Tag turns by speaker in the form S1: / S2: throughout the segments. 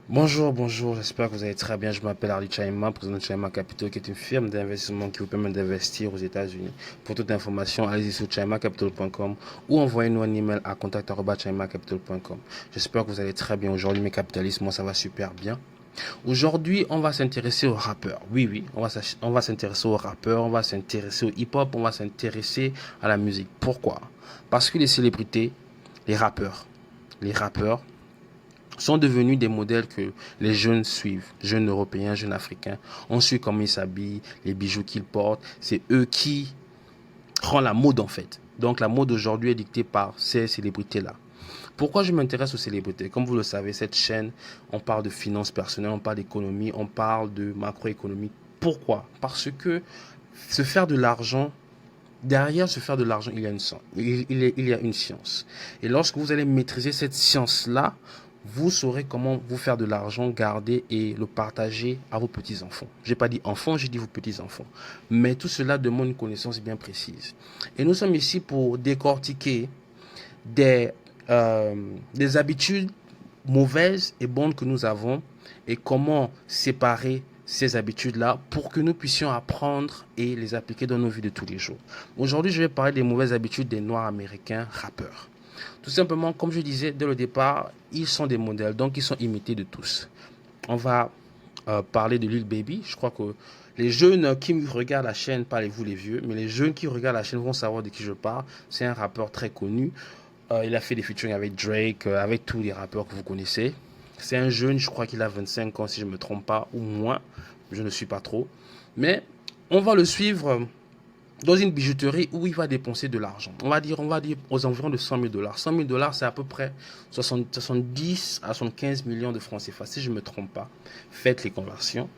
S1: Bonjour, j'espère que vous allez très bien. Je m'appelle Arlie Chaima, président de Chaima Capital, qui est une firme d'investissement qui vous permet d'investir aux États-Unis. Pour toute information, allez-y sur chaimacapital.com ou envoyez-nous un email à contact@chaimacapital.com. J'espère que vous allez très bien aujourd'hui, mes capitalistes. Moi, ça va super bien. Aujourd'hui, on va s'intéresser aux rappeurs. Oui, on va s'intéresser aux rappeurs, on va s'intéresser au hip-hop, on va s'intéresser à la musique. Pourquoi? Parce que les célébrités, les rappeurs, les rappeurs, sont devenus des modèles que les jeunes suivent, jeunes européens, jeunes africains. On suit comment ils s'habillent, les bijoux qu'ils portent. C'est eux qui rendent la mode en fait. Donc la mode aujourd'hui est dictée par ces célébrités-là. Pourquoi je m'intéresse aux célébrités? Comme vous le savez, cette chaîne, on parle de finances personnelles, on parle d'économie, on parle de macroéconomie. Pourquoi? Parce que se faire de l'argent, derrière se faire de l'argent, il y a une science. Et lorsque vous allez maîtriser cette science-là, vous saurez comment vous faire de l'argent, garder et le partager à vos petits-enfants. J'ai pas dit enfants, j'ai dit vos petits-enfants. Mais tout cela demande une connaissance bien précise. Et nous sommes ici pour décortiquer des, euh, des habitudes mauvaises et bonnes que nous avons et comment séparer ces habitudes-là pour que nous puissions apprendre et les appliquer dans nos vies de tous les jours. Aujourd'hui, je vais parler des mauvaises habitudes des Noirs américains rappeurs. Tout simplement, comme je disais dès le départ, ils sont des modèles, donc ils sont imités de tous. On va parler de Lil Baby. Je crois que les jeunes qui regardent la chaîne, pas vous les vieux, mais les jeunes qui regardent la chaîne vont savoir de qui je parle. C'est un rappeur très connu. Il a fait des featuring avec Drake, avec tous les rappeurs que vous connaissez. C'est un jeune, je crois qu'il a 25 ans si je ne me trompe pas, ou moins. Je ne suis pas trop. Mais on va le suivre dans une bijouterie où il va dépenser de l'argent. On va dire aux environs de 100 000 dollars. 100 000 dollars, c'est à peu près 70 à 75 millions de francs CFA, si je ne me trompe pas. Faites les conversions.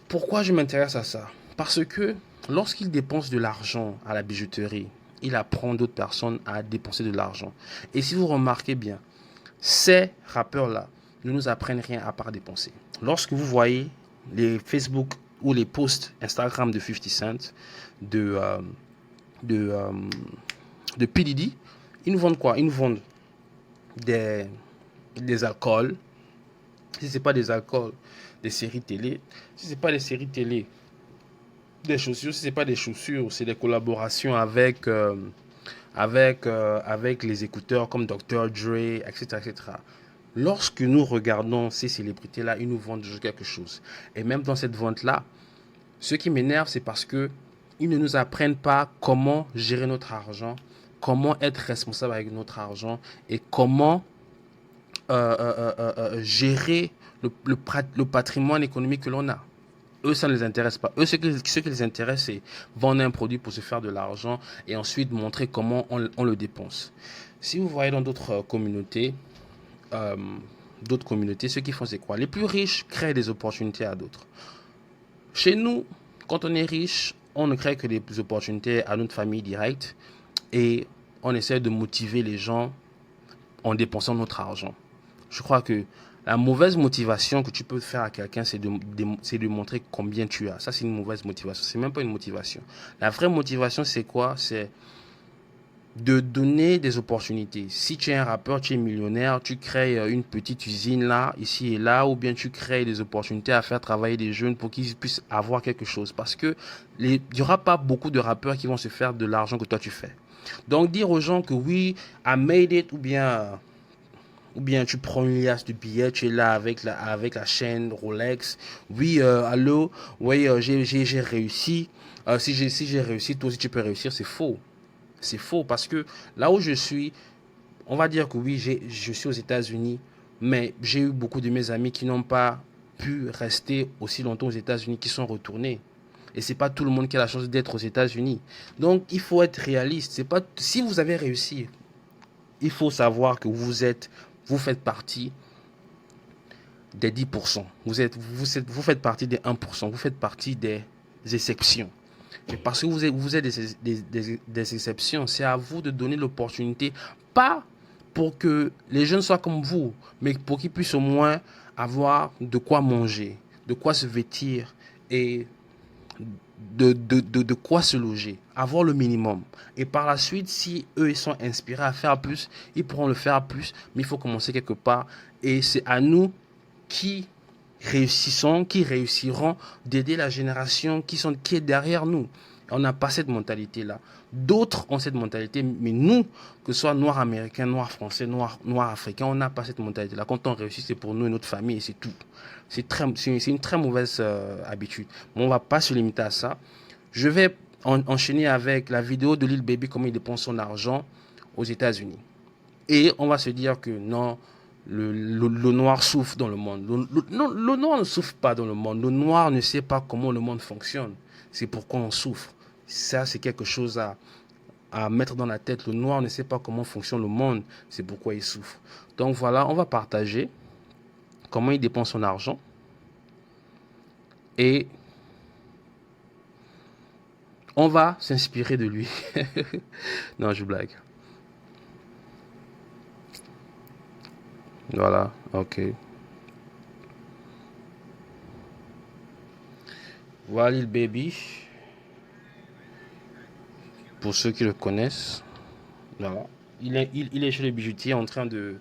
S1: Pourquoi je m'intéresse à ça? Parce que lorsqu'il dépense de l'argent à la bijouterie, il apprend d'autres personnes à dépenser de l'argent. Et si vous remarquez bien, ces rappeurs-là ne nous apprennent rien à part dépenser. Lorsque vous voyez les Facebook ou les posts Instagram de 50 Cent, de, euh, de, euh, de P. Diddy, ils nous vendent quoi? Ils nous vendent des, des alcools. Si ce n'est pas des alcools, des séries télé. Si ce n'est pas des séries télé, des chaussures. Si ce n'est pas des chaussures, c'est des collaborations avec les écouteurs comme Dr. Dre, etc., etc. Lorsque nous regardons ces célébrités-là, ils nous vendent toujours quelque chose. Et même dans cette vente-là, ce qui m'énerve, c'est parce que ils ne nous apprennent pas comment gérer notre argent, comment être responsable avec notre argent et comment gérer le patrimoine économique que l'on a. Eux, ça ne les intéresse pas. Eux, ce qui les intéresse, c'est vendre un produit pour se faire de l'argent et ensuite montrer comment on le dépense. Si vous voyez dans euh, d'autres communautés, ce qu'ils font, c'est quoi? Les plus riches créent des opportunités à d'autres. Chez nous, quand on est riche, on ne crée que des opportunités à notre famille directe et on essaie de motiver les gens en dépensant notre argent. Je crois que la mauvaise motivation que tu peux faire à quelqu'un, c'est de montrer combien tu as. Ça, c'est une mauvaise motivation. C'est même pas une motivation. La vraie motivation, c'est quoi? C'est de donner des opportunités. Si tu es un rappeur, tu es millionnaire, tu crées une petite usine là, ici et là, ou bien tu crées des opportunités à faire travailler des jeunes pour qu'ils puissent avoir quelque chose. Parce que il n'y aura pas beaucoup de rappeurs qui vont se faire de l'argent que toi tu fais. Donc dire aux gens que oui, I made it, ou bien tu prends une liasse de billets, tu es là avec la chaîne Rolex. Oui, allô, oui, j'ai réussi. Si j'ai réussi, toi aussi tu peux réussir, c'est faux. C'est faux parce que là où je suis, on va dire que oui, je suis aux États-Unis, mais j'ai eu beaucoup de mes amis qui n'ont pas pu rester aussi longtemps aux États-Unis, qui sont retournés. Et c'est pas tout le monde qui a la chance d'être aux États-Unis. Donc il faut être réaliste. C'est pas si vous avez réussi, il faut savoir que vous faites partie des 10%. Vous faites partie des 1%. Vous faites partie des exceptions. Mais parce que vous êtes des exceptions, c'est à vous de donner l'opportunité, pas pour que les jeunes soient comme vous, mais pour qu'ils puissent au moins avoir de quoi manger, de quoi se vêtir et de quoi se loger, avoir le minimum. Et par la suite, si eux ils sont inspirés à faire plus, ils pourront le faire plus, mais il faut commencer quelque part. Et c'est à nous qui réussiront d'aider la génération qui est derrière nous. On n'a pas cette mentalité-là. D'autres ont cette mentalité, mais nous, que ce soit noirs américains, noirs français, noirs africains, on n'a pas cette mentalité-là. Quand on réussit, c'est pour nous et notre famille et c'est tout. C'est une très mauvaise habitude. Mais on ne va pas se limiter à ça. Je vais enchaîner avec la vidéo de Lil Baby, comment il dépense son argent aux États-Unis. Et on va se dire que non, le noir souffre dans le monde. Non, le noir ne souffre pas dans le monde. Le noir ne sait pas comment le monde fonctionne. C'est pourquoi on souffre. Ça, c'est quelque chose à mettre dans la tête. Le noir ne sait pas comment fonctionne le monde. C'est pourquoi il souffre. Donc voilà, on va partager comment il dépense son argent. Et on va s'inspirer de lui. Non, je blague. Voilà, ok. Voilà Lil Baby. Pour ceux qui le connaissent. Voilà. Il est chez le bijoutier en train de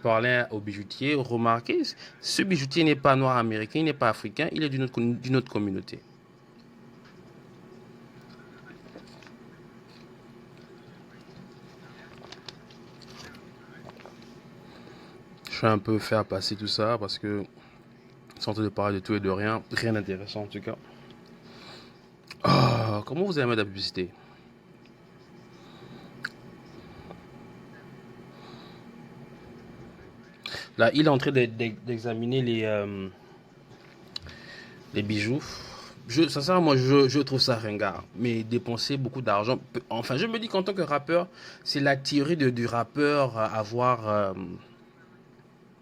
S1: parler au bijoutier. Remarquez, ce bijoutier n'est pas noir américain, il n'est pas africain, il est d'une autre communauté. Je vais un peu faire passer tout ça parce que sans de parler de tout et de rien, rien d'intéressant en tout cas. Oh, comment vous allez mettre la publicité? Là, il est en train d'examiner les bijoux. Sincèrement, moi, je trouve ça ringard. Mais dépenser beaucoup d'argent. Enfin, je me dis qu'en tant que rappeur, c'est la théorie du rappeur à avoir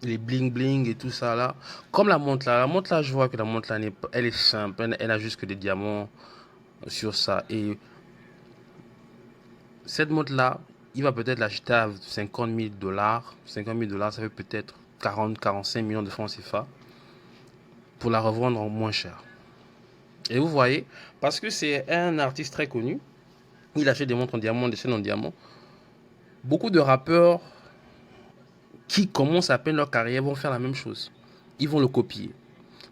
S1: les bling bling et tout ça là. Comme la montre là. La montre là, je vois que la montre là, elle est simple. Elle a juste que des diamants sur ça. Et cette montre là, il va peut-être l'acheter à 50 000 dollars. 50 000 dollars, ça fait peut-être 45 millions de francs CFA. Pour la revendre en moins cher. Et vous voyez, parce que c'est un artiste très connu, il achète des montres en diamant, des chaînes en diamant. Beaucoup de rappeurs qui commencent à peine leur carrière vont faire la même chose. Ils vont le copier.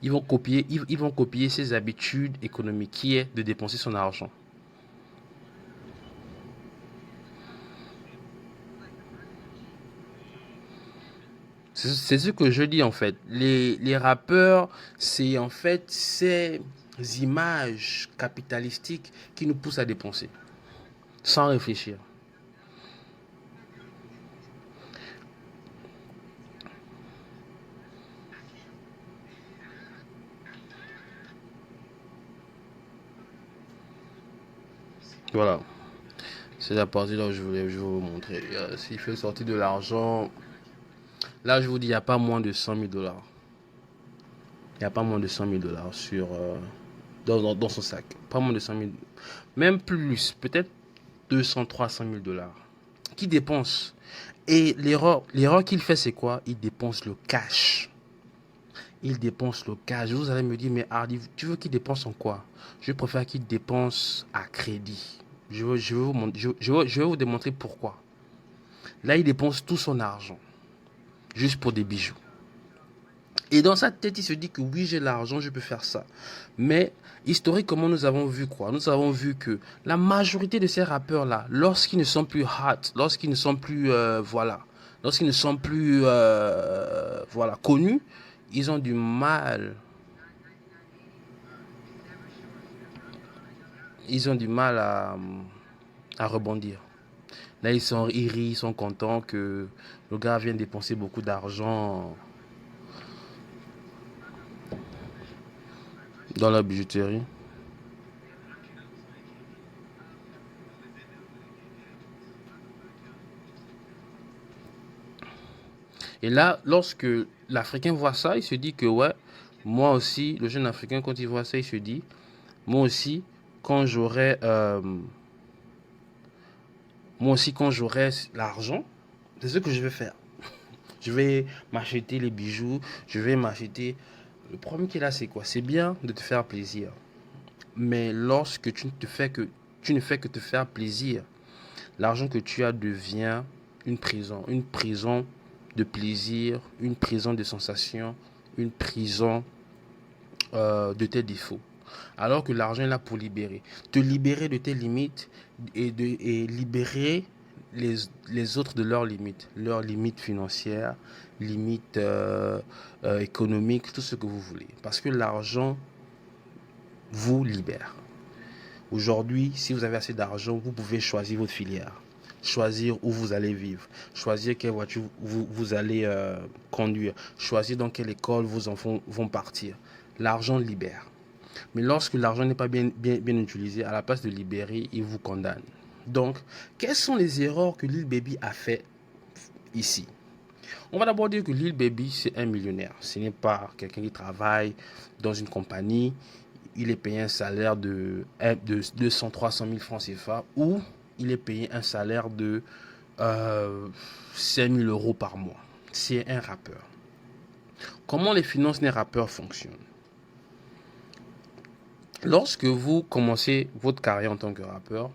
S1: Ils vont copier ses habitudes économiques, qui est de dépenser son argent. C'est ce que je dis en fait. Les rappeurs, c'est en fait ces images capitalistiques qui nous poussent à dépenser, sans réfléchir. Voilà. C'est la partie là où je vais vous montrer. S'il fait sortir de l'argent, là je vous dis, il n'y a pas moins de 100 000 dollars. Il n'y a pas moins de 100 000 dollars dans son sac. Pas moins de 100 000. Même plus, peut-être 200, 300 000 dollars. Qui dépense. Et l'erreur qu'il fait, c'est quoi? Il dépense le cash. Il dépense le cash. Vous allez me dire, mais Hardy, tu veux qu'il dépense en quoi? Je préfère qu'il dépense à crédit. Je vais vous démontrer pourquoi. Là, il dépense tout son argent. Juste pour des bijoux. Et dans sa tête, il se dit que oui, j'ai l'argent, je peux faire ça. Mais historiquement, nous avons vu quoi? Nous avons vu que la majorité de ces rappeurs-là, lorsqu'ils ne sont plus hot, lorsqu'ils ne sont plus, lorsqu'ils ne sont plus, connus, ils ont du mal. Ils ont du mal à rebondir. Là, ils rient, ils sont contents que le gars vient dépenser beaucoup d'argent dans la bijouterie. Et là, lorsque l'Africain voit ça, il se dit que ouais, moi aussi, le jeune Africain, quand il voit ça, il se dit, moi aussi, quand j'aurai, moi aussi, quand j'aurai l'argent, c'est ce que je vais faire. Je vais m'acheter les bijoux, je vais m'acheter. Le problème qu'il a, c'est quoi? C'est bien de te faire plaisir, mais lorsque tu ne fais que te faire plaisir, l'argent que tu as devient une prison de plaisir, une prison de sensations, une prison de tes défauts. Alors que l'argent est là pour libérer. Te libérer de tes limites et libérer les autres de leurs limites financières, limites économiques, tout ce que vous voulez. Parce que l'argent vous libère. Aujourd'hui, si vous avez assez d'argent, vous pouvez choisir votre filière, choisir où vous allez vivre, choisir quelle voiture vous allez conduire, choisir dans quelle école vos enfants vont partir. L'argent libère. Mais lorsque l'argent n'est pas bien utilisé, à la place de libérer, il vous condamne. Donc, quelles sont les erreurs que Lil Baby a fait ici? On va d'abord dire que Lil Baby, c'est un millionnaire. Ce n'est pas quelqu'un qui travaille dans une compagnie. Il est payé un salaire de 200-300 000 francs CFA ou il est payé un salaire de 5 000 euros par mois. C'est un rappeur. Comment les finances des rappeurs fonctionnent? Lorsque vous commencez votre carrière en tant que rappeur,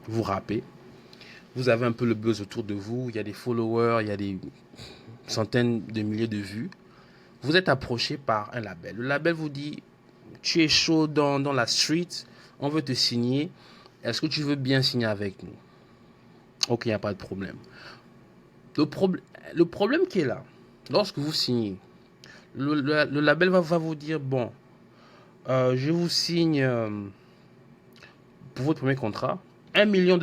S1: vous rappez, vous avez un peu le buzz autour de vous, il y a des followers, il y a des centaines de milliers de vues. Vous êtes approché par un label. Le label vous dit, tu es chaud dans la street, on veut te signer. Est-ce que tu veux bien signer avec nous? Ok, il n'y a pas de problème. Le problème qui est là, lorsque vous signez, le label va vous dire, bon, je vous signe pour votre premier contrat, $1 million.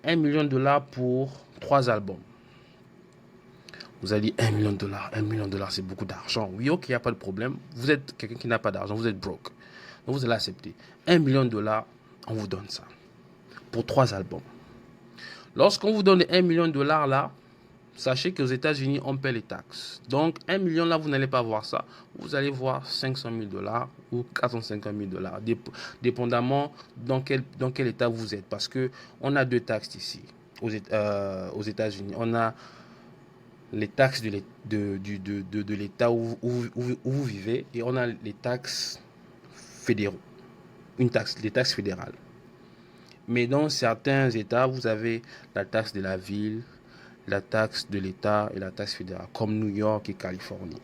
S1: $1 million pour 3 albums. Vous allez dire $1 million, $1 million, c'est beaucoup d'argent. Oui, ok, il n'y a pas de problème. Vous êtes quelqu'un qui n'a pas d'argent, vous êtes broke. Donc vous allez accepter. $1 million, on vous donne ça. Pour 3 albums. Lorsqu'on vous donne les $1 million là, sachez qu'aux États-Unis, on paie les taxes. Donc, $1 million là, vous n'allez pas voir ça. Vous allez voir $500 000 ou $450 000, dépendamment dans quel état vous êtes. Parce qu'on a 2 taxes ici, aux États-Unis. On a les taxes de l'état où vous vivez et on a les taxes fédéraux. Les taxes fédérales. Mais dans certains états, vous avez la taxe de la ville, la taxe de l'État et la taxe fédérale, comme New York et Californie.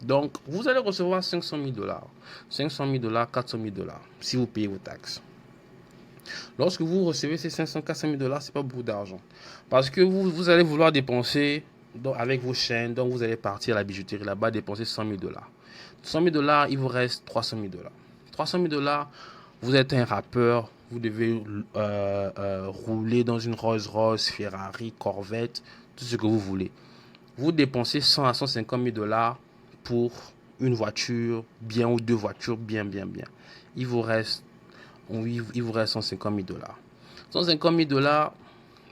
S1: Donc, vous allez recevoir $500 000, $500 000, $400 000 si vous payez vos taxes. Lorsque vous recevez ces 500, $400 000, ce n'est pas beaucoup d'argent. Parce que vous allez vouloir dépenser avec vos chaînes, donc vous allez partir à la bijouterie là-bas, dépenser $100 000. $100 000, il vous reste $300 000. $300 000, vous êtes un rappeur, vous devez rouler dans une Rolls-Royce, Ferrari, Corvette, tout ce que vous voulez. Vous dépensez 100 à 150 000 $ pour une voiture bien ou 2 voitures bien. Il vous reste 150 000 $. 150 000 $,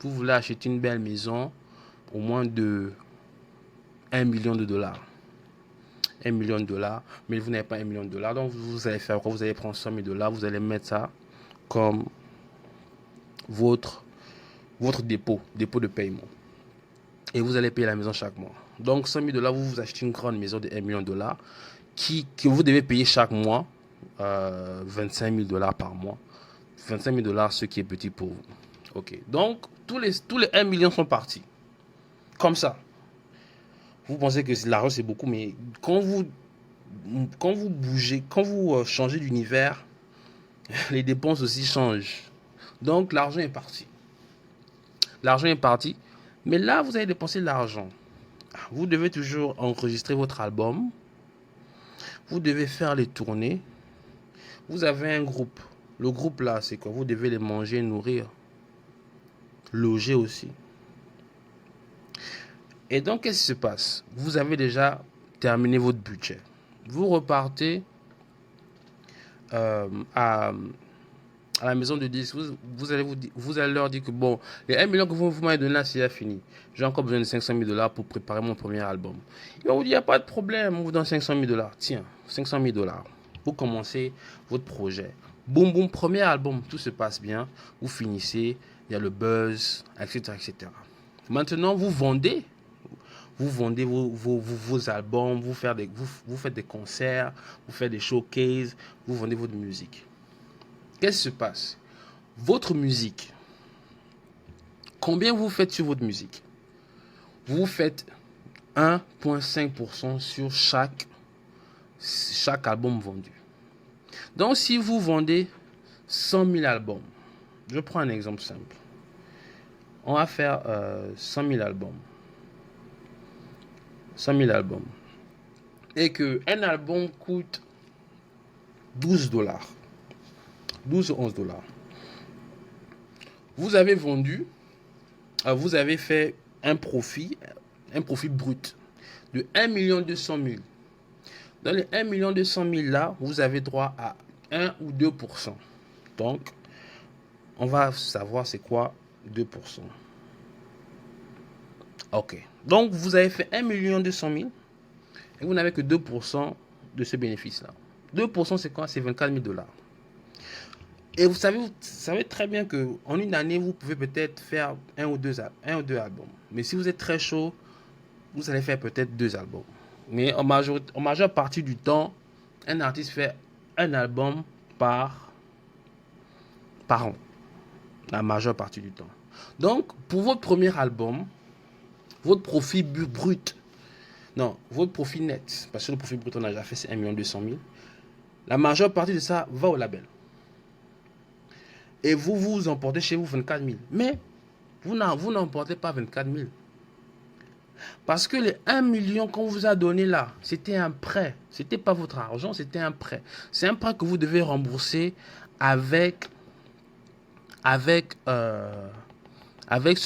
S1: vous voulez acheter une belle maison au moins de $1 million. $1 million, mais vous n'avez pas $1 million. Donc vous allez faire quoi? Vous allez prendre 100 000 $, vous allez mettre ça comme votre dépôt de paiement. Et vous allez payer la maison chaque mois. Donc 100 000 $, vous achetez une grande maison de $1 million que vous devez payer chaque mois 25 000 $ par mois. 25 000 $, ce qui est petit pour vous. Ok. Donc tous les 1 million sont partis. Comme ça. Vous pensez que l'argent c'est beaucoup, mais quand vous bougez, quand vous changez d'univers, les dépenses aussi changent. Donc l'argent est parti. L'argent est parti. Mais là, vous avez dépensé de l'argent. Vous devez toujours enregistrer votre album. Vous devez faire les tournées. Vous avez un groupe. Le groupe là, c'est quoi? Vous devez les manger, nourrir. Loger aussi. Et donc, qu'est-ce qui se passe? Vous avez déjà terminé votre budget. Vous repartez à la maison de disques. Vous allez leur dire que bon, les 1 million que vous m'avez donné là, c'est fini. J'ai encore besoin de 500 000 $ pour préparer mon premier album. Ils vont vous dire, il n'y a pas de problème, on vous donne 500 000 $. Tiens, 500 000 $. Vous commencez votre projet. Boum, boum, premier album, tout se passe bien. Vous finissez, il y a le buzz, etc., etc. Maintenant, vous vendez vos albums, vous faites des concerts, vous faites des showcases, vous vendez votre musique. Qu'est-ce qui se passe? Votre musique, combien vous faites sur votre musique? vous faites 1,5% sur chaque album vendu. Donc, si vous vendez 100 000 albums, je prends un exemple simple. On va faire 100 000 albums. 100 000 albums. Et qu'un album coûte 12 dollars. 12 ou 11 dollars. Vous avez vendu, vous avez fait un profit brut de 1 200 000. Dans les 1 200 000 là, vous avez droit à 1 ou 2%. Donc, on va savoir c'est quoi 2%. Ok. Donc, vous avez fait 1 200 000 et vous n'avez que 2% de ce bénéfice-là. 2% c'est quoi? C'est 24 000 dollars. Et vous savez très bien qu'en une année, vous pouvez peut-être faire un ou deux albums. Mais si vous êtes très chaud, vous allez faire peut-être 2 albums. Mais en majeure partie du temps, un artiste fait un album par an. La majeure partie du temps. Donc, pour votre premier album, votre profit brut, non, votre profit net, parce que le profit brut, on a déjà fait, c'est 1 200 000. La majeure partie de ça va au label. Et vous emportez chez vous 24 000. Mais vous n'emportez pas 24 000. Parce que les 1 million qu'on vous a donné là, c'était un prêt. Ce n'était pas votre argent, c'était un prêt. C'est un prêt que vous devez rembourser avec ce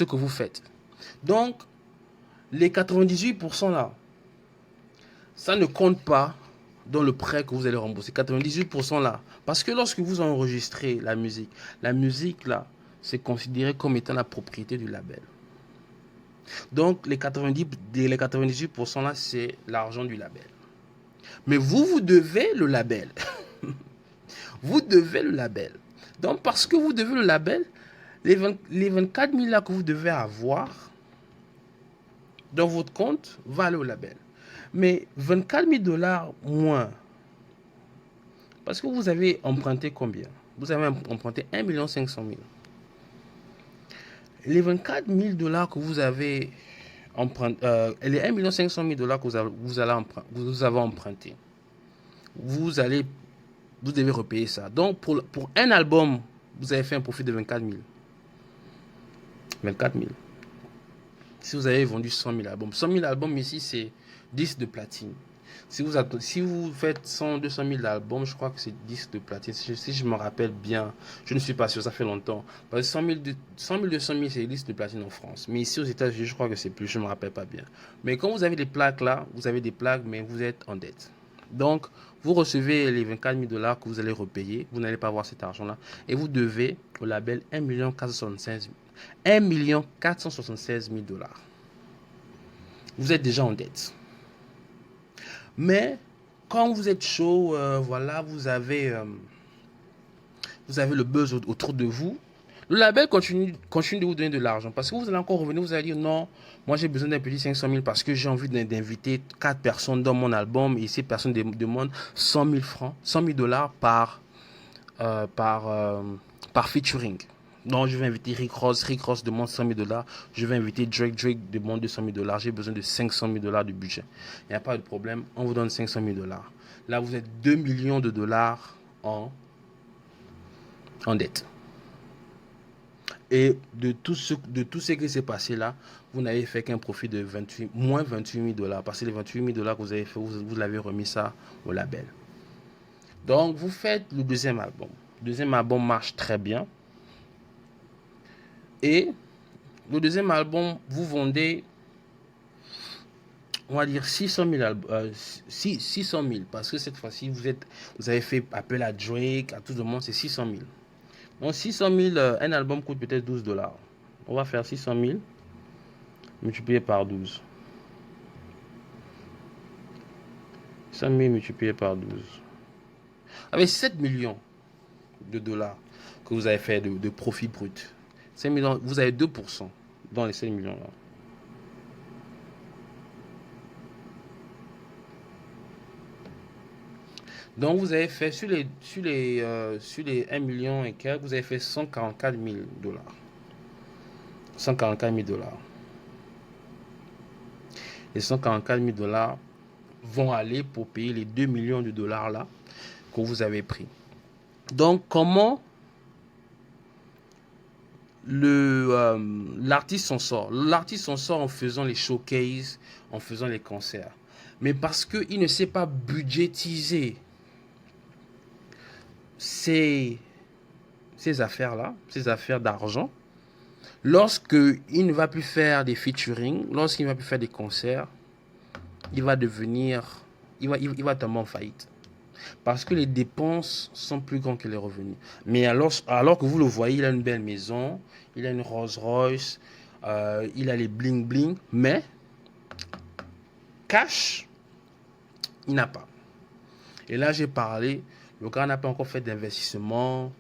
S1: que vous faites. Donc, les 98% là, ça ne compte pas dans le prêt que vous allez rembourser. 98% là. Parce que lorsque vous enregistrez la musique là, c'est considéré comme étant la propriété du label. Donc, les 98% là, c'est l'argent du label. Mais vous devez le label. Vous devez le label. Donc, parce que vous devez le label, les 24 000 là que vous devez avoir dans votre compte va aller au label. Mais 24 000 dollars moins, parce que vous avez emprunté combien? Vous avez emprunté 1 500 000. Les 24 000 dollars que vous avez emprunté, les 1 500 000 dollars que vous avez emprunté, vous devez repayer ça. Donc, pour un album, vous avez fait un profit de 24 000. 24 000. Si vous avez vendu 100 000 albums. 100 000 albums ici, c'est 10 de platine. Si vous faites 100, 200 000 albums, je crois que c'est 10 de platine. Si je me rappelle bien, je ne suis pas sûr, ça fait longtemps. Parce que 100 000, 200 000, c'est 10 de platine en France. Mais ici aux États-Unis, je crois que c'est plus, je ne me rappelle pas bien. Mais quand vous avez des plaques là, vous avez des plaques, mais vous êtes en dette. Donc, vous recevez les 24 000 dollars que vous allez repayer. Vous n'allez pas avoir cet argent-là. Et vous devez au label 1 476 000 dollars. Vous êtes déjà en dette. Mais quand vous êtes chaud, voilà, vous avez le buzz autour de vous. Le label continue de vous donner de l'argent. Parce que vous allez encore revenir, vous allez dire non, moi j'ai besoin d'un petit 500 000 parce que j'ai envie d'inviter 4 personnes dans mon album et ces personnes demandent 100 000 francs, 100 000 dollars par featuring. Donc je vais inviter Rick Ross demande 100 000 dollars. Je vais inviter Drake demande 200 000 dollars. J'ai besoin de 500 000 dollars de budget. Il n'y a pas de problème, on vous donne 500 000 dollars. Là vous êtes 2 millions de dollars en dette. Et de tout ce qui s'est passé là, vous n'avez fait qu'un profit de moins 28 000 dollars. Parce que les 28 000 dollars que vous avez fait, vous l'avez remis ça au label. Donc, vous faites le deuxième album. Le deuxième album marche très bien. Et le deuxième album, vous vendez, on va dire 600 000. Parce que cette fois-ci, vous avez fait appel à Drake, à tout le monde, c'est 600 000. Donc 600 000, un album coûte peut-être 12 dollars. On va faire 600 000 multiplié par 12. 100 000 multiplié par 12. Avec 7 millions de dollars que vous avez fait de profit brut. 5 millions, vous avez 2% dans les 7 millions là. Donc vous avez fait sur les 1 million et quelques, vous avez fait 144 000 dollars. 144 000 dollars. les 144 000 dollars vont aller pour payer les 2 millions de dollars là que vous avez pris. Donc, comment l'artiste s'en sort? L'artiste s'en sort en faisant les showcases, en faisant les concerts. Mais parce qu'il ne sait pas budgétiser ces affaires-là, ces affaires d'argent, lorsqu'il ne va plus faire des featuring, lorsqu'il ne va plus faire des concerts, il va tomber en faillite. Parce que les dépenses sont plus grandes que les revenus. Mais alors que vous le voyez, il a une belle maison, il a une Rolls Royce, il a les bling bling, mais cash, il n'a pas. Et là, j'ai parlé, le gars n'a pas encore fait d'investissement,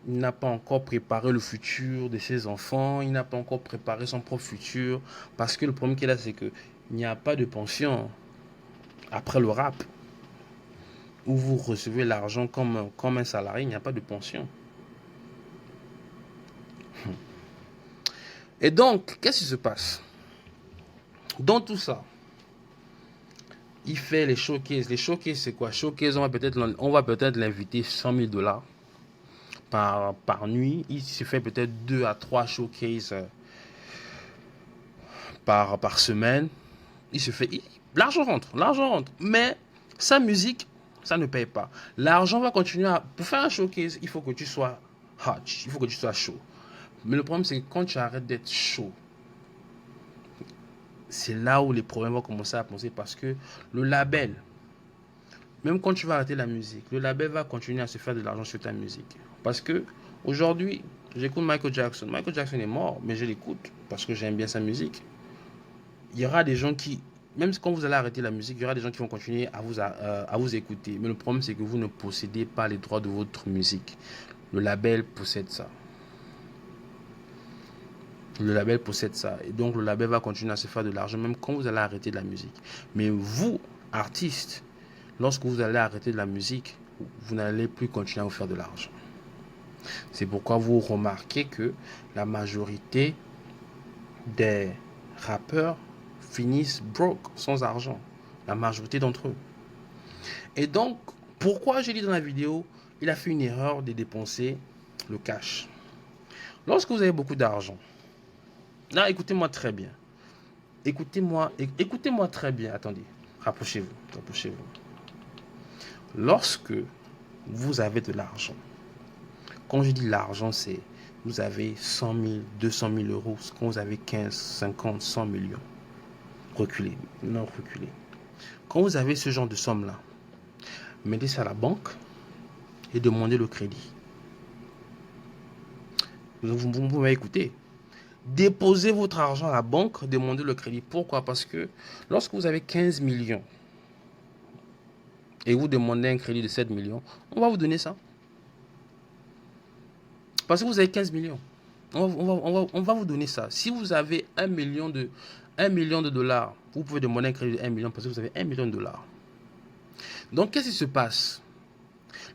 S1: il n'a pas encore préparé le futur de ses enfants, il n'a pas encore préparé son propre futur, parce que le problème qu'il a, c'est qu'il n'y a pas de pension après le rap, où vous recevez l'argent comme un salarié, il n'y a pas de pension. Et donc, qu'est-ce qui se passe? Dans tout ça, il fait les showcases. Les showcases, c'est quoi? Showcase, on va peut-être l'inviter 100 000 dollars par nuit. Il se fait peut-être 2 à 3 showcases par semaine. L'argent rentre. Mais sa musique, ça ne paye pas. L'argent va continuer pour faire un showcase, il faut que tu sois hot, il faut que tu sois chaud. Mais le problème, c'est que quand tu arrêtes d'être chaud, c'est là où les problèmes vont commencer à poser, parce que le label, même quand tu vas arrêter la musique, le label va continuer à se faire de l'argent sur ta musique. Parce que aujourd'hui, j'écoute Michael Jackson. Michael Jackson est mort, mais je l'écoute parce que j'aime bien sa musique. Il y aura des gens qui, même quand vous allez arrêter la musique, il y aura des gens qui vont continuer à vous écouter. Mais le problème, c'est que vous ne possédez pas les droits de votre musique. Le label possède ça. Le label possède ça. Et donc, le label va continuer à se faire de l'argent, même quand vous allez arrêter de la musique. Mais vous, artistes, lorsque vous allez arrêter de la musique, vous n'allez plus continuer à vous faire de l'argent. C'est pourquoi vous remarquez que la majorité des rappeurs finissent broke, sans argent. La majorité d'entre eux. Et donc, pourquoi j'ai dit dans la vidéo, il a fait une erreur de dépenser le cash. Lorsque vous avez beaucoup d'argent, là, écoutez-moi très bien. Écoutez-moi très bien. Attendez, rapprochez-vous. Lorsque vous avez de l'argent, quand je dis l'argent, c'est vous avez 100 000, 200 000 euros, quand vous avez 15, 50, 100 millions. Reculez. Quand vous avez ce genre de somme-là, mettez ça à la banque et demandez le crédit. Vous m'avez écouté. Déposez votre argent à la banque, demandez le crédit. Pourquoi? Parce que lorsque vous avez 15 millions et vous demandez un crédit de 7 millions, on va vous donner ça. Parce que vous avez 15 millions. On va vous donner ça. Si vous avez 1 million de dollars, vous pouvez demander un crédit de 1 million parce que vous avez 1 million de dollars. Donc, qu'est-ce qui se passe?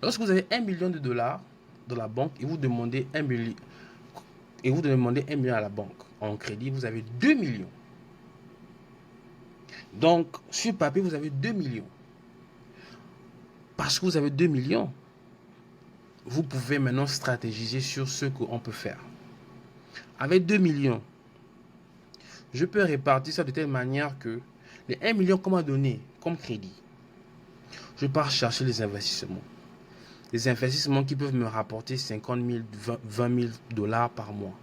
S1: Lorsque vous avez 1 million de dollars dans la banque et vous demandez 1 million, à la banque en crédit, vous avez 2 millions. Donc, sur papier, vous avez 2 millions. Parce que vous avez 2 millions, vous pouvez maintenant stratégiser sur ce qu'on peut faire. Avec 2 millions, je peux répartir ça de telle manière que les 1 million qu'on m'a donné comme crédit, je pars chercher les investissements. Les investissements qui peuvent me rapporter 50 000, 20 000 dollars par mois.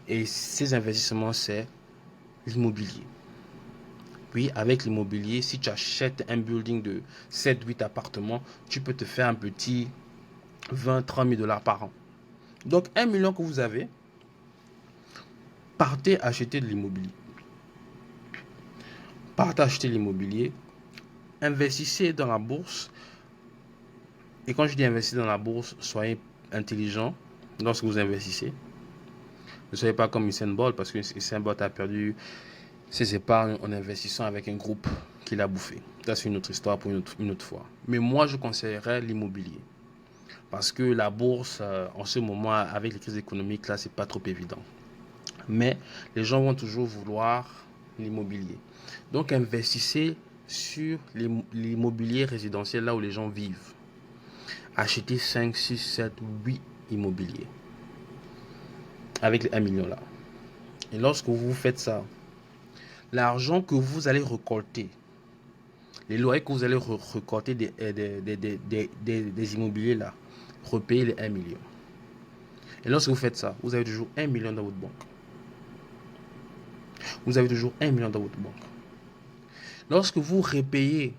S1: Et ces investissements, c'est l'immobilier. Oui, avec l'immobilier, si tu achètes un building de 7-8 appartements, tu peux te faire un petit 20-30 000 dollars par an. Donc, 1 million que vous avez, partez acheter de l'immobilier. Partez acheter l'immobilier, investissez dans la bourse. Et quand je dis investir dans la bourse, soyez intelligent lorsque vous investissez. Ne soyez pas comme Usain Bolt, parce que Usain Bolt a perdu ses épargnes en investissant avec un groupe qui l'a bouffé. Ça, c'est une autre histoire pour une autre fois. Mais moi, je conseillerais l'immobilier. Parce que la bourse, en ce moment, avec les crises économiques, là, c'est pas trop évident. Mais les gens vont toujours vouloir l'immobilier. Donc, investissez sur l'immobilier résidentiel, là où les gens vivent. Achetez 5, 6, 7, 8 immobiliers avec les 1 million là. Et lorsque vous faites ça, l'argent que vous allez récolter, les loyers que vous allez récolter des immobiliers là, repayez les 1 million. Et lorsque vous faites ça, vous avez toujours 1 million dans votre banque. Vous avez toujours 1 million dans votre banque. Lorsque vous repayez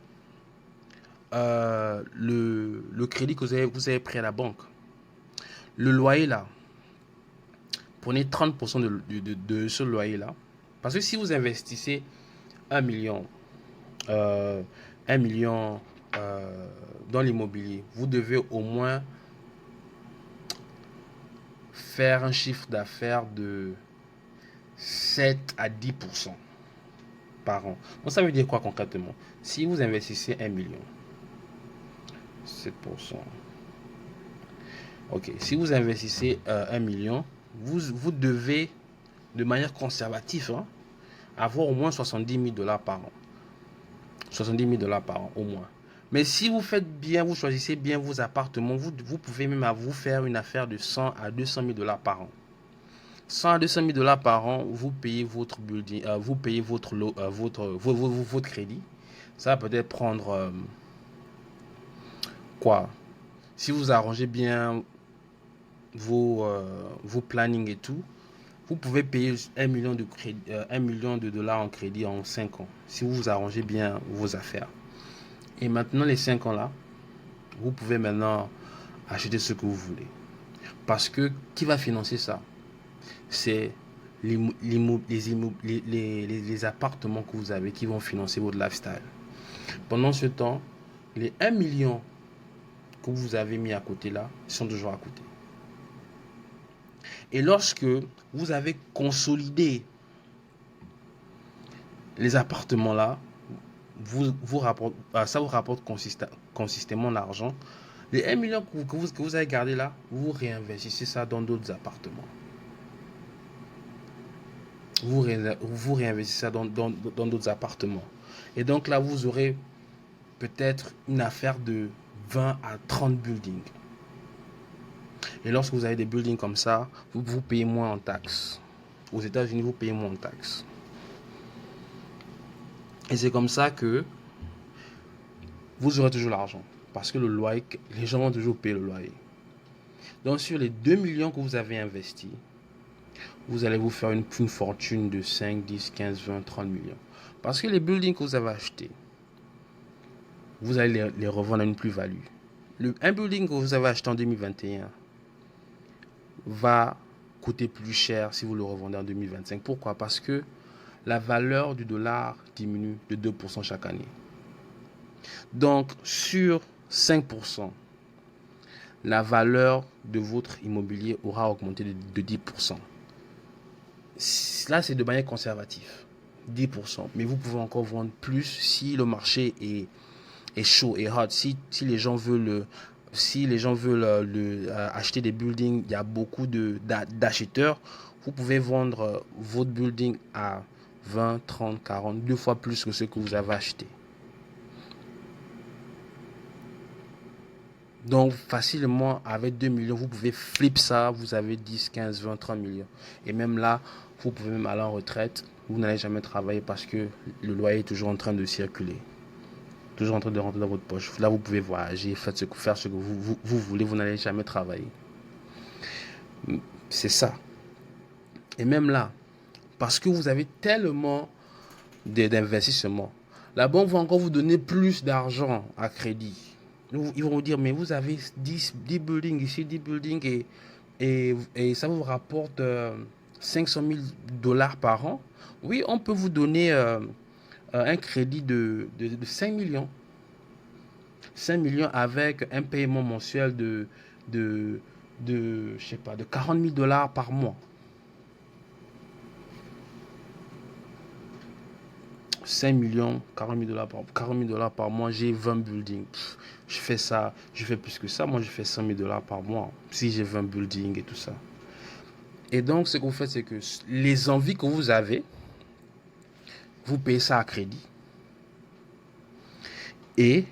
S1: le crédit que vous avez pris à la banque, le loyer là, prenez 30% de ce loyer là. Parce que si vous investissez 1 million, 1 million dans l'immobilier, vous devez au moins faire un chiffre d'affaires de 7 à 10% par an. Donc ça veut dire quoi concrètement? Si vous investissez 1 million, 7%. Ok, si vous investissez 1 million, vous devez, de manière conservative, hein, avoir au moins 70 000 dollars par an. 70 000 dollars par an, au moins. Mais si vous faites bien, vous choisissez bien vos appartements, vous pouvez même vous faire une affaire de 100 à 200 000 dollars par an. 100 à 200 000 dollars par an, vous payez votre building, vous payez votre crédit. Ça va peut-être prendre quoi? Si vous arrangez bien vos plannings et tout, vous pouvez payer 1 million de crédit, 1 million de dollars en crédit en 5 ans, si vous arrangez bien vos affaires. Et maintenant, les 5 ans là, vous pouvez maintenant acheter ce que vous voulez. Parce que qui va financer ça? C'est les appartements que vous avez qui vont financer votre lifestyle. Pendant ce temps, les 1 million que vous avez mis à côté là sont toujours à côté. Et lorsque vous avez consolidé les appartements là, ça vous rapporte consistamment l'argent. Les 1 million que vous avez gardé là, vous réinvestissez ça dans d'autres appartements. Vous réinvestissez ça dans d'autres appartements. Et donc là, vous aurez peut-être une affaire de 20 à 30 buildings. Et lorsque vous avez des buildings comme ça, vous payez moins en taxes. Aux États-Unis, vous payez moins en taxes. Et c'est comme ça que vous aurez toujours l'argent. Parce que le loyer, les gens vont toujours payer le loyer. Donc sur les 2 millions que vous avez investis, vous allez vous faire une fortune de 5, 10, 15, 20, 30 millions. Parce que les buildings que vous avez achetés, vous allez les revendre à une plus-value. Un building que vous avez acheté en 2021 va coûter plus cher si vous le revendez en 2025. Pourquoi? Parce que la valeur du dollar diminue de 2% chaque année. Donc, sur 5%, la valeur de votre immobilier aura augmenté de 10%. Là, c'est de manière conservative. 10%. Mais vous pouvez encore vendre plus si le marché est chaud et hot. Si les gens veulent acheter des buildings, il y a beaucoup d'acheteurs. Vous pouvez vendre votre building à 20, 30, 40, 2 fois plus que ce que vous avez acheté. Donc, facilement, avec 2 millions, vous pouvez flip ça. Vous avez 10, 15, 20, 30 millions. Et même là, vous pouvez même aller en retraite. Vous n'allez jamais travailler parce que le loyer est toujours en train de circuler. Toujours en train de rentrer dans votre poche. Là, vous pouvez voyager, faire ce que vous voulez. Vous n'allez jamais travailler. C'est ça. Et même là, parce que vous avez tellement d'investissements, la banque va encore vous donner plus d'argent à crédit. Ils vont vous dire, mais vous avez 10 buildings ici, 10 buildings et ça vous rapporte 500 000 dollars par an. Oui, on peut vous donner un crédit de 5 millions. 5 millions avec un paiement mensuel je sais pas, de 40 000 dollars par mois. 5 millions, 40 000 dollars par mois, j'ai 20 buildings. Je fais ça, je fais plus que ça. Moi, je fais 100 000 dollars par mois. Si j'ai 20 buildings et tout ça. Et donc, ce que vous faites, c'est que les envies que vous avez, vous payez ça à crédit. Et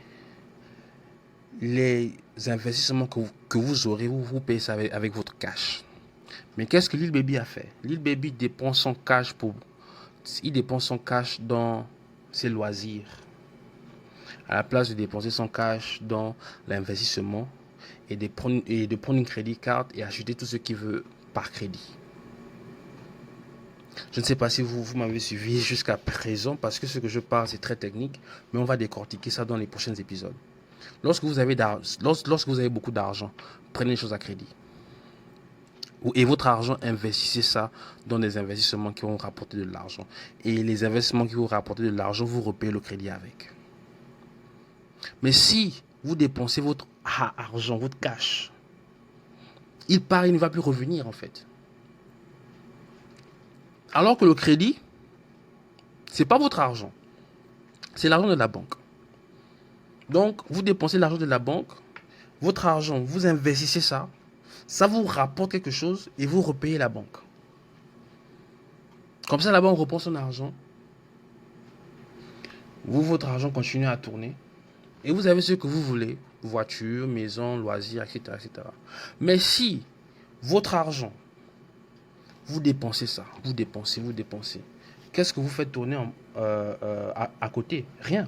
S1: les investissements que vous aurez, vous payez ça avec votre cash. Mais qu'est-ce que Lil Baby a fait? Lil Baby dépense son cash dans ses loisirs. À la place de dépenser son cash dans l'investissement et de prendre une crédit card et acheter tout ce qu'il veut par crédit. Je ne sais pas si vous m'avez suivi jusqu'à présent parce que ce que je parle c'est très technique, mais on va décortiquer ça dans les prochains épisodes. Lorsque vous avez beaucoup d'argent, prenez les choses à crédit. Et votre argent, investissez ça dans des investissements qui vont rapporter de l'argent. Et les investissements qui vont rapporter de l'argent, vous repayez le crédit avec. Mais si vous dépensez votre argent, votre cash, il part, il ne va plus revenir en fait. Alors que le crédit, c'est pas votre argent, c'est l'argent de la banque. Donc, vous dépensez l'argent de la banque, votre argent, vous investissez ça, ça vous rapporte quelque chose et vous repayez la banque. Comme ça, la banque reprend son argent. Votre argent continue à tourner. Et vous avez ce que vous voulez. Voiture, maison, loisirs, etc., etc. Mais si votre argent, vous dépensez ça, vous dépensez. Qu'est-ce que vous faites tourner à côté? Rien.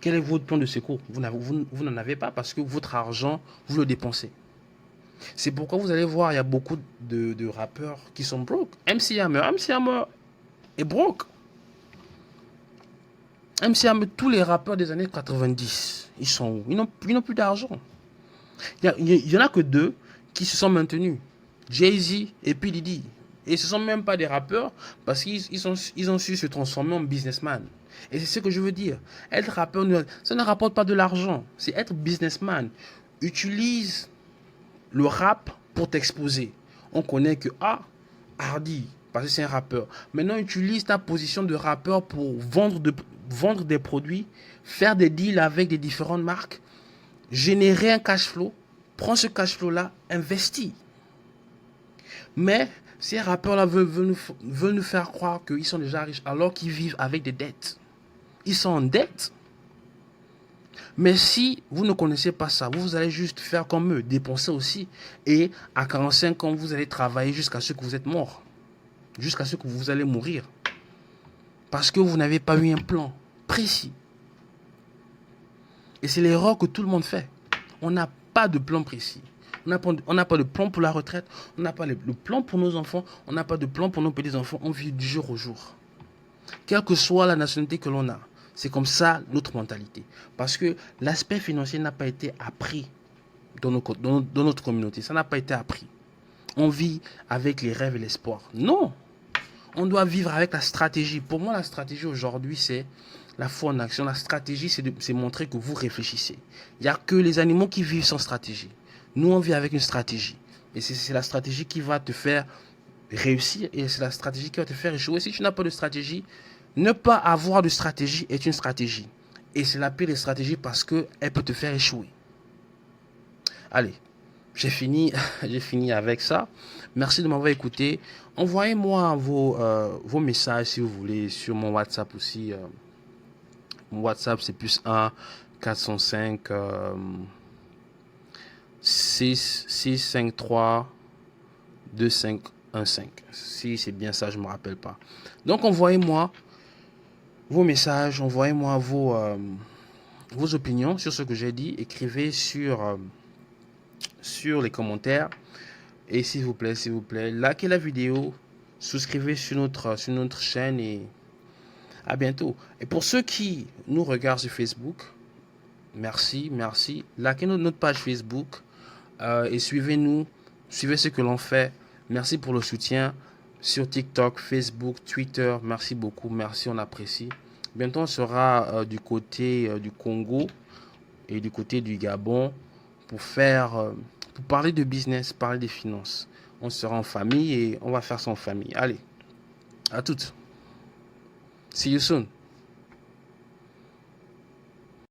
S1: Quel est votre plan de secours? Vous n'en avez pas parce que votre argent, vous le dépensez. C'est pourquoi vous allez voir, il y a beaucoup de rappeurs qui sont broke. MC Hammer est broke. MC Hammer, tous les rappeurs des années 90, ils sont où? Ils n'ont plus d'argent. Il y en a que deux qui se sont maintenus. Jay-Z et P. Diddy. Et ce ne sont même pas des rappeurs parce qu'ils ont su se transformer en businessman. Et c'est ce que je veux dire. Être rappeur, ça ne rapporte pas de l'argent. C'est être businessman. Utilise le rap pour t'exposer. On connaît que Hardy, parce que c'est un rappeur. Maintenant, utilise ta position de rappeur pour vendre des produits, faire des deals avec des différentes marques, générer un cash flow. Prends ce cash flow-là, investis. Mais ces rappeurs-là veulent nous faire croire qu'ils sont déjà riches alors qu'ils vivent avec des dettes. Ils sont en dette. Mais si vous ne connaissez pas ça, vous allez juste faire comme eux, dépenser aussi. Et à 45 ans, vous allez travailler jusqu'à ce que vous êtes mort. Jusqu'à ce que vous allez mourir. Parce que vous n'avez pas eu un plan précis. Et c'est l'erreur que tout le monde fait. On n'a pas de plan précis. On n'a pas de plan pour la retraite. On n'a pas le plan pour nos enfants. On n'a pas de plan pour nos petits-enfants. On vit du jour au jour. Quelle que soit la nationalité que l'on a. C'est comme ça notre mentalité. Parce que l'aspect financier n'a pas été appris dans notre communauté. Ça n'a pas été appris. On vit avec les rêves et l'espoir. Non. On doit vivre avec la stratégie. Pour moi, la stratégie aujourd'hui, c'est la foi en action. La stratégie, c'est montrer que vous réfléchissez. Il n'y a que les animaux qui vivent sans stratégie. Nous, on vit avec une stratégie. Et c'est la stratégie qui va te faire réussir et c'est la stratégie qui va te faire échouer. Si tu n'as pas de stratégie, ne pas avoir de stratégie est une stratégie. Et c'est la pire des stratégies parce qu'elle peut te faire échouer. Allez, j'ai fini avec ça. Merci de m'avoir écouté. Envoyez-moi vos messages si vous voulez sur mon WhatsApp aussi. Mon WhatsApp c'est +1 405 653 2515. Si c'est bien ça, je ne me rappelle pas. Donc envoyez-moi vos messages, envoyez-moi vos opinions sur ce que j'ai dit. Écrivez sur les commentaires. Et s'il vous plaît, likez la vidéo, souscrivez sur notre chaîne et à bientôt. Et pour ceux qui nous regardent sur Facebook, merci. Likez notre page Facebook et suivez-nous, suivez ce que l'on fait. Merci pour le soutien sur TikTok, Facebook, Twitter. Merci beaucoup, merci, on apprécie. Bientôt, on sera du côté du Congo et du côté du Gabon pour parler de business, parler des finances. On sera en famille et on va faire ça en famille. Allez, à toutes. See you soon.